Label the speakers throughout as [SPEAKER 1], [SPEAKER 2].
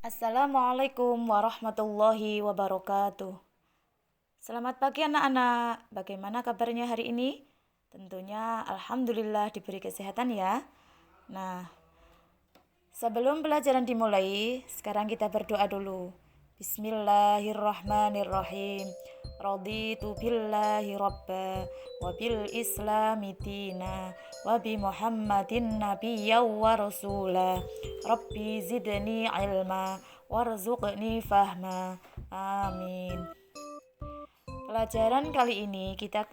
[SPEAKER 1] Assalamualaikum warahmatullahi wabarakatuh. Selamat pagi anak-anak. Bagaimana kabarnya hari ini? Tentunya alhamdulillah diberi kesehatan ya. Nah, sebelum pelajaran dimulai, sekarang kita berdoa dulu. Bismillahirrahmanirrahim. Raditu billahi rabba wa bil islami dina wa bi muhammadin nabiyya wa rasula. Rabbi zidni ilma warzuqni fahma. Amin. Pelajaran kali ini kita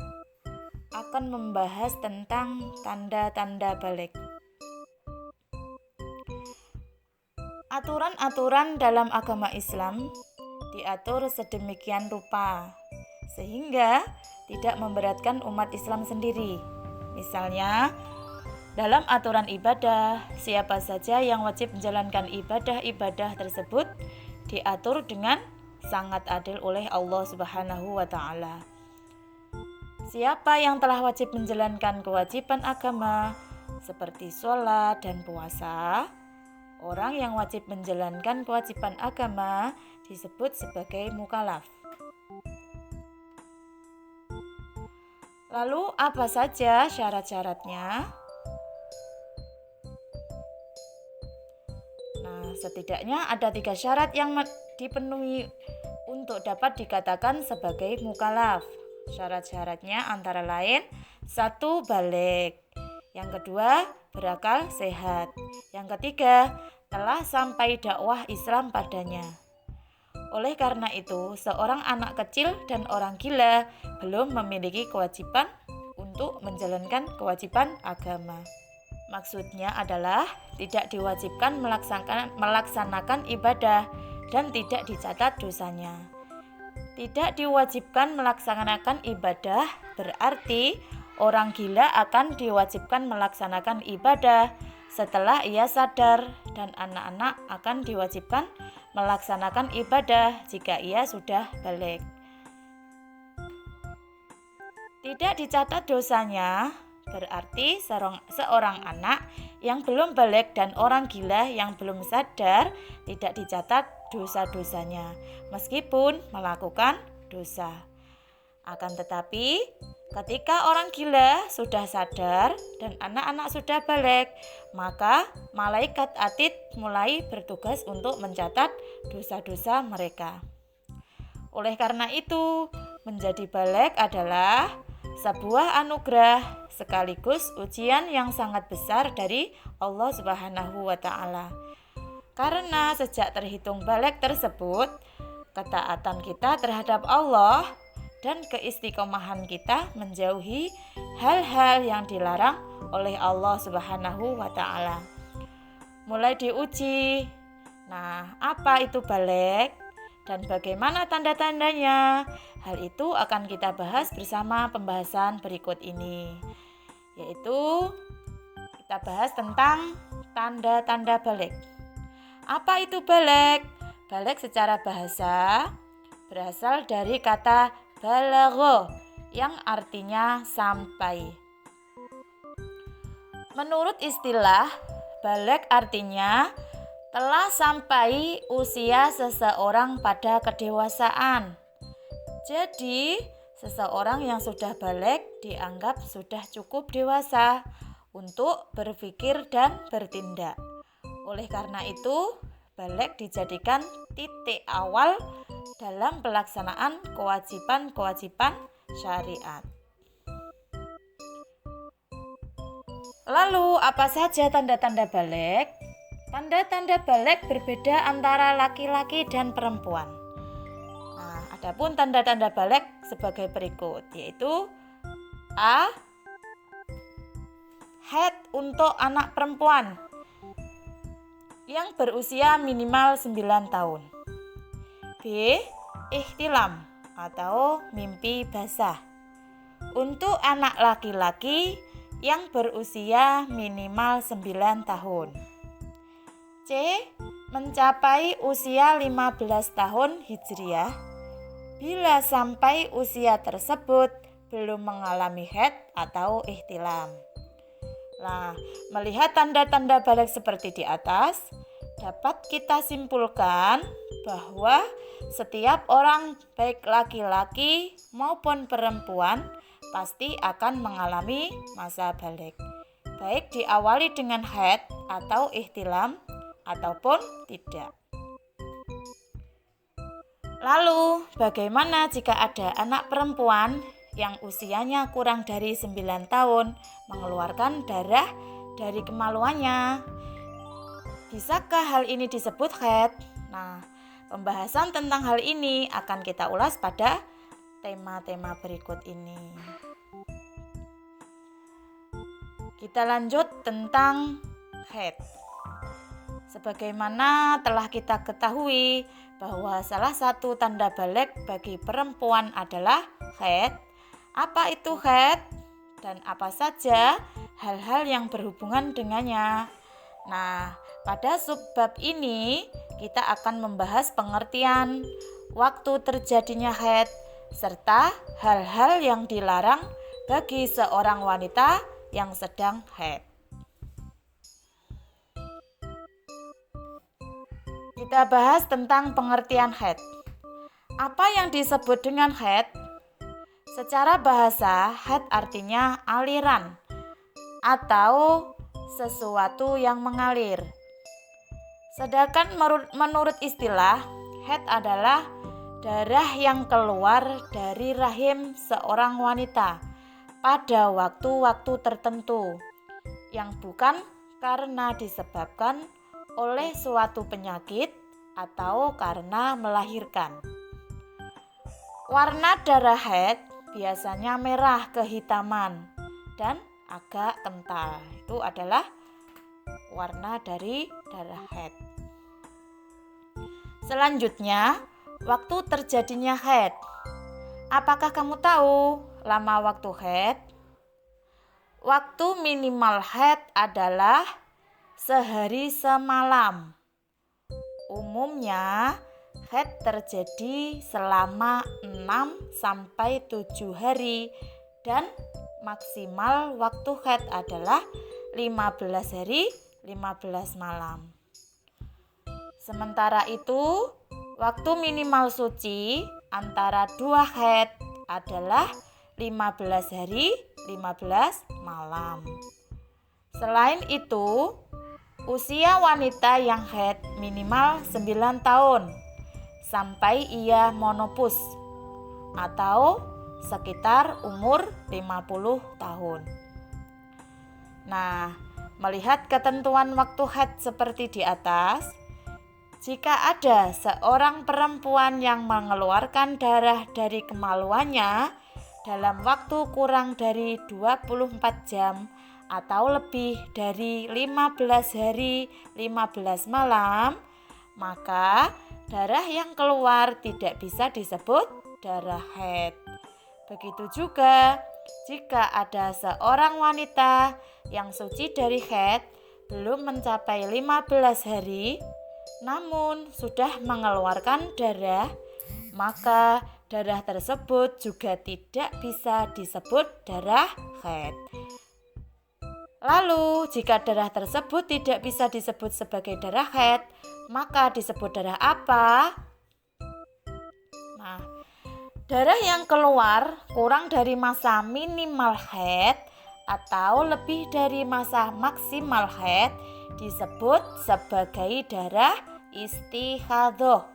[SPEAKER 1] akan membahas tentang tanda-tanda balik. Aturan-aturan dalam agama Islam diatur sedemikian rupa sehingga tidak memberatkan umat Islam sendiri. Misalnya, dalam aturan ibadah, siapa saja yang wajib menjalankan ibadah-ibadah tersebut diatur dengan sangat adil oleh Allah Subhanahu wa taala. Siapa yang telah wajib menjalankan kewajiban agama seperti sholat dan puasa, orang yang wajib menjalankan kewajiban agama disebut sebagai mukallaf. Lalu apa saja syarat-syaratnya? Nah, setidaknya ada 3 syarat yang dipenuhi untuk dapat dikatakan sebagai mukallaf. Syarat-syaratnya antara lain 1. Baligh. Yang kedua, berakal sehat. Yang ketiga, telah sampai dakwah Islam padanya. Oleh karena itu, seorang anak kecil dan orang gila belum memiliki kewajiban untuk menjalankan kewajiban agama. Maksudnya adalah tidak diwajibkan melaksanakan ibadah dan tidak dicatat dosanya. Tidak diwajibkan melaksanakan ibadah berarti orang gila akan diwajibkan melaksanakan ibadah setelah ia sadar, dan anak-anak akan diwajibkan melaksanakan ibadah jika ia sudah baligh. Tidak dicatat dosanya berarti seorang anak yang belum baligh dan orang gila yang belum sadar tidak dicatat dosa-dosanya meskipun melakukan dosa. Akan tetapi, ketika orang gila sudah sadar dan anak-anak sudah baligh, maka malaikat atid mulai bertugas untuk mencatat dosa-dosa mereka. Oleh karena itu, menjadi baligh adalah sebuah anugerah sekaligus ujian yang sangat besar dari Allah Subhanahu wa taala. Karena sejak terhitung baligh tersebut, ketaatan kita terhadap Allah dan keistiqomahan kita menjauhi hal-hal yang dilarang oleh Allah Subhanahu wa taala. Mulai diuji. Nah, apa itu baligh dan bagaimana tanda-tandanya? Hal itu akan kita bahas bersama pembahasan berikut ini. Yaitu kita bahas tentang tanda-tanda baligh. Apa itu baligh? Baligh secara bahasa berasal dari kata balagha yang artinya sampai. Menurut istilah, baligh artinya telah sampai usia seseorang pada kedewasaan. Jadi, seseorang yang sudah baligh dianggap sudah cukup dewasa untuk berpikir dan bertindak. Oleh karena itu, baligh dijadikan titik awal dalam pelaksanaan kewajiban-kewajiban syariat. Lalu, apa saja tanda-tanda baligh? Tanda-tanda baligh berbeda antara laki-laki dan perempuan. Nah, adapun tanda-tanda baligh sebagai berikut, yaitu A. Haid untuk anak perempuan yang berusia minimal 9 tahun. B. Ihtilam atau mimpi basah untuk anak laki-laki yang berusia minimal 9 tahun. C. Mencapai usia 15 tahun Hijriah bila sampai usia tersebut belum mengalami haid atau ihtilam. Nah, melihat tanda-tanda baligh seperti di atas, dapat kita simpulkan bahwa setiap orang baik laki-laki maupun perempuan pasti akan mengalami masa balik, baik diawali dengan haid atau ihtilam ataupun tidak. Lalu, bagaimana jika ada anak perempuan yang usianya kurang dari 9 tahun mengeluarkan darah dari kemaluannya? Bisakah hal ini disebut haid? Nah, pembahasan tentang hal ini akan kita ulas pada tema-tema berikut ini. Kita lanjut tentang haid. Sebagaimana telah kita ketahui bahwa salah satu tanda balik bagi perempuan adalah haid. Apa itu haid dan apa saja hal-hal yang berhubungan dengannya? Nah, pada subbab ini kita akan membahas pengertian, waktu terjadinya haid, serta hal-hal yang dilarang bagi seorang wanita yang sedang haid. Kita bahas tentang pengertian haid. Apa yang disebut dengan haid? Secara bahasa, haid artinya aliran atau sesuatu yang mengalir. Sedangkan menurut istilah, haid adalah darah yang keluar dari rahim seorang wanita pada waktu-waktu tertentu yang bukan karena disebabkan oleh suatu penyakit atau karena melahirkan. Warna darah haid biasanya merah kehitaman dan agak kental. Itu adalah warna dari darah haid. Selanjutnya, waktu terjadinya haid. Apakah kamu tahu lama waktu haid? Waktu minimal haid adalah sehari semalam. Umumnya, haid terjadi selama 6-7 hari dan maksimal waktu haid adalah 15 hari 15 malam. Sementara itu, waktu minimal suci antara 2 haid adalah 15 hari 15 malam. Selain itu, usia wanita yang haid minimal 9 tahun sampai ia menopause atau sekitar umur 50 tahun. Nah, melihat ketentuan waktu haid seperti di atas, jika ada seorang perempuan yang mengeluarkan darah dari kemaluannya dalam waktu kurang dari 24 jam atau lebih dari 15 hari 15 malam, maka darah yang keluar tidak bisa disebut darah haid. Begitu juga jika ada seorang wanita yang suci dari haid belum mencapai 15 hari namun sudah mengeluarkan darah, maka darah tersebut juga tidak bisa disebut darah haid. Lalu, jika darah tersebut tidak bisa disebut sebagai darah haid, maka disebut darah apa? Nah, darah yang keluar kurang dari masa minimal haid atau lebih dari masa maksimal haid disebut sebagai darah istighadah.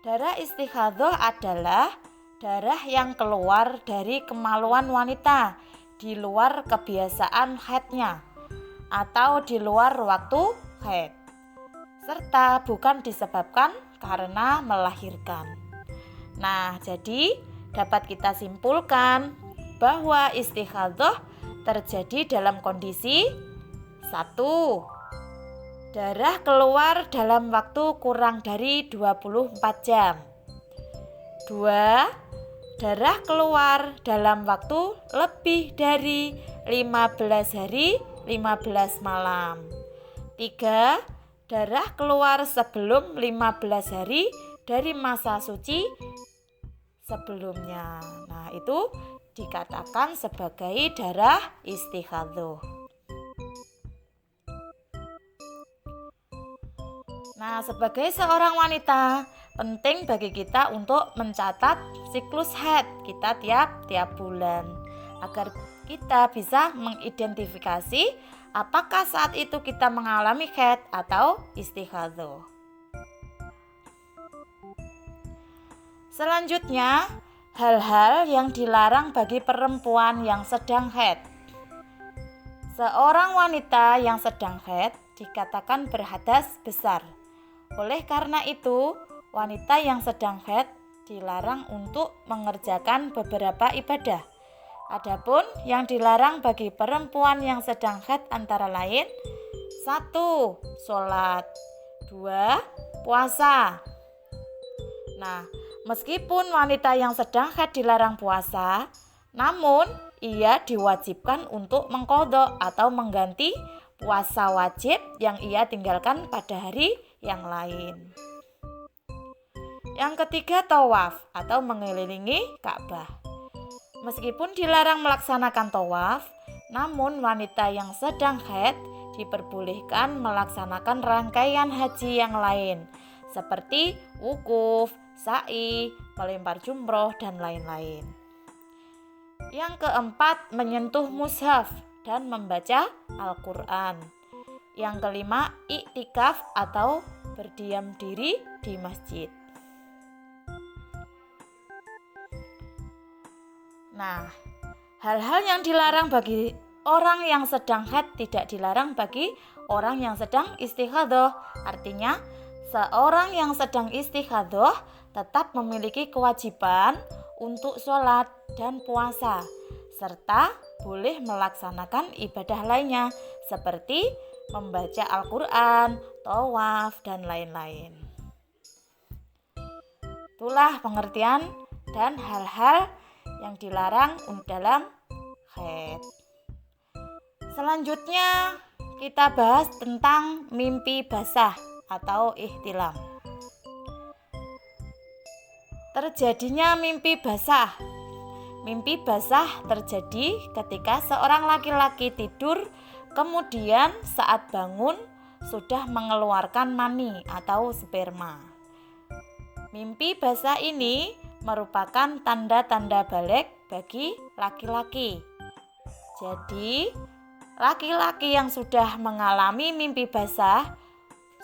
[SPEAKER 1] Darah istighadah adalah darah yang keluar dari kemaluan wanita di luar kebiasaan haidnya atau di luar waktu haid, serta bukan disebabkan karena melahirkan. Nah, jadi dapat kita simpulkan bahwa istighadah terjadi dalam kondisi 1. Darah keluar dalam waktu kurang dari 24 jam. 2. Darah keluar dalam waktu lebih dari 15 hari 15 malam. 3. Darah keluar sebelum 15 hari dari masa suci sebelumnya. Nah, itu dikatakan sebagai darah istighadah. Nah, sebagai seorang wanita, penting bagi kita untuk mencatat siklus haid kita tiap bulan agar kita bisa mengidentifikasi apakah saat itu kita mengalami haid atau istighadah. Selanjutnya, hal-hal yang dilarang bagi perempuan yang sedang haid. Seorang wanita yang sedang haid dikatakan berhadas besar. Oleh karena itu, wanita yang sedang haid dilarang untuk mengerjakan beberapa ibadah. Adapun yang dilarang bagi perempuan yang sedang haid antara lain 1. Sholat 2. Puasa. Nah, meskipun wanita yang sedang haid dilarang puasa, namun ia diwajibkan untuk mengqadha atau mengganti puasa wajib yang ia tinggalkan pada hari yang lain. Yang ketiga, tawaf atau mengelilingi Ka'bah. Meskipun dilarang melaksanakan tawaf, namun wanita yang sedang haid diperbolehkan melaksanakan rangkaian haji yang lain seperti wukuf, sa'i, melempar jumroh, dan lain-lain. Yang keempat, menyentuh mushaf dan membaca Al-Quran. Yang kelima, iktikaf atau berdiam diri di masjid. Nah, hal-hal yang dilarang bagi orang yang sedang haid tidak dilarang bagi orang yang sedang istighadah. Artinya, seorang yang sedang istighadah tetap memiliki kewajiban untuk sholat dan puasa, serta boleh melaksanakan ibadah lainnya seperti membaca Al-Quran, tawaf, dan lain-lain. Itulah pengertian dan hal-hal yang dilarang dalam haid. Selanjutnya kita bahas tentang mimpi basah atau ihtilam. Terjadinya mimpi basah. Mimpi basah terjadi ketika seorang laki-laki tidur, kemudian saat bangun sudah mengeluarkan mani atau sperma. Mimpi basah ini merupakan tanda-tanda balik bagi laki-laki. Jadi, laki-laki yang sudah mengalami mimpi basah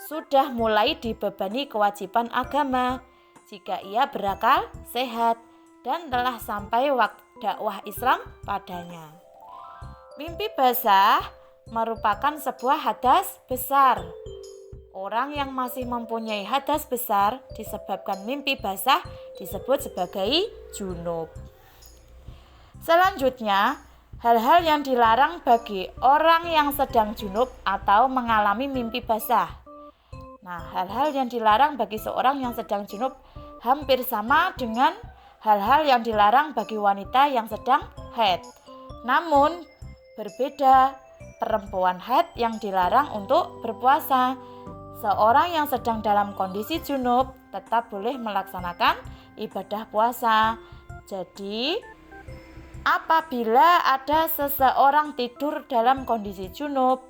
[SPEAKER 1] sudah mulai dibebani kewajiban agama jika ia berakal sehat dan telah sampai waktu dakwah Islam padanya. Mimpi basah merupakan sebuah hadas besar. Orang yang masih mempunyai hadas besar disebabkan mimpi basah disebut sebagai junub. Selanjutnya, hal-hal yang dilarang bagi orang yang sedang junub atau mengalami mimpi basah. Nah, hal-hal yang dilarang bagi seorang yang sedang junub hampir sama dengan hal-hal yang dilarang bagi wanita yang sedang haid. Namun, berbeda. Perempuan haid yang dilarang untuk berpuasa. Seorang yang sedang dalam kondisi junub tetap boleh melaksanakan ibadah puasa. Jadi, apabila ada seseorang tidur dalam kondisi junub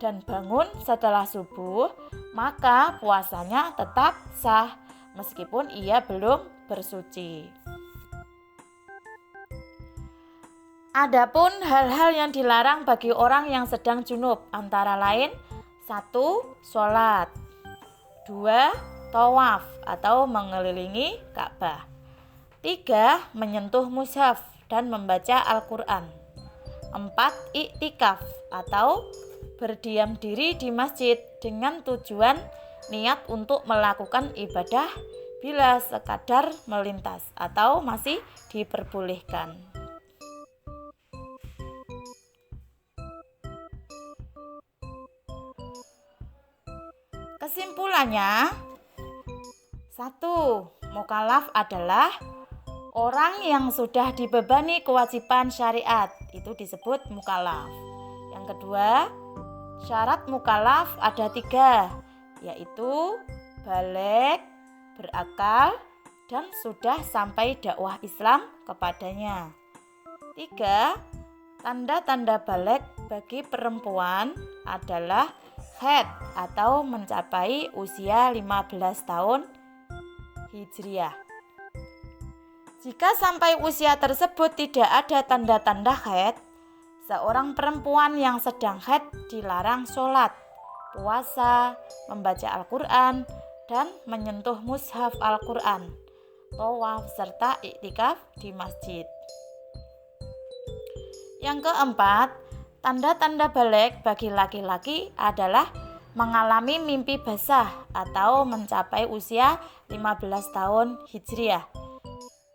[SPEAKER 1] dan bangun setelah subuh, maka puasanya tetap sah meskipun ia belum bersuci. Adapun hal-hal yang dilarang bagi orang yang sedang junub antara lain 1. Sholat 2. Tawaf atau mengelilingi Ka'bah 3. Menyentuh mushaf dan membaca Al-Quran 4. Iktikaf atau berdiam diri di masjid dengan tujuan niat untuk melakukan ibadah bila sekadar melintas atau masih diperbolehkan. Kesimpulannya, 1. Mukallaf adalah orang yang sudah dibebani kewajiban syariat, itu disebut mukallaf. Yang kedua, syarat mukallaf ada 3, yaitu baligh, berakal, dan sudah sampai dakwah Islam kepadanya. 3. Tanda-tanda baligh bagi perempuan adalah haid atau mencapai usia 15 tahun Hijriah. Jika sampai usia tersebut tidak ada tanda-tanda haid, seorang perempuan yang sedang haid dilarang sholat, puasa, membaca Al-Quran, dan menyentuh mushaf Al-Quran, tawaf, serta iktikaf di masjid. Yang keempat, tanda-tanda balik bagi laki-laki adalah mengalami mimpi basah atau mencapai usia 15 tahun Hijriah.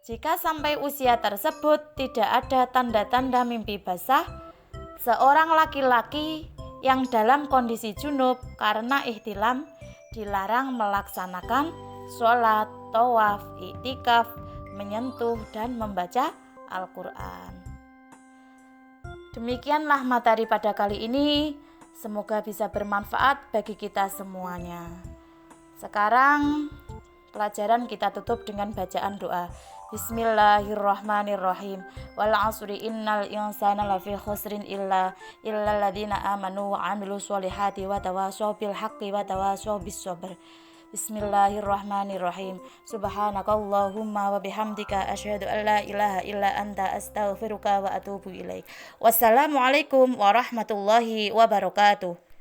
[SPEAKER 1] Jika sampai usia tersebut tidak ada tanda-tanda mimpi basah, seorang laki-laki yang dalam kondisi junub karena ihtilam dilarang melaksanakan sholat, tawaf, iktikaf, menyentuh, dan membaca Al-Quran. Demikianlah materi pada kali ini. Semoga bisa bermanfaat bagi kita semuanya. Sekarang pelajaran kita tutup dengan bacaan doa. Bismillahirrahmanirrahim. Wal 'asri innal insana lafi khusrin illa alladziina aamanu wa 'amilus sholihati wa tawashaw bil haqqi wa tawashaw bis sabr. Bismillahirrahmanirrahim. Subhanakallahumma wa bihamdika asyhadu an la ilaha illa anta astaghfiruka wa atubu ilaik. Wassalamualaikum warahmatullahi wabarakatuh.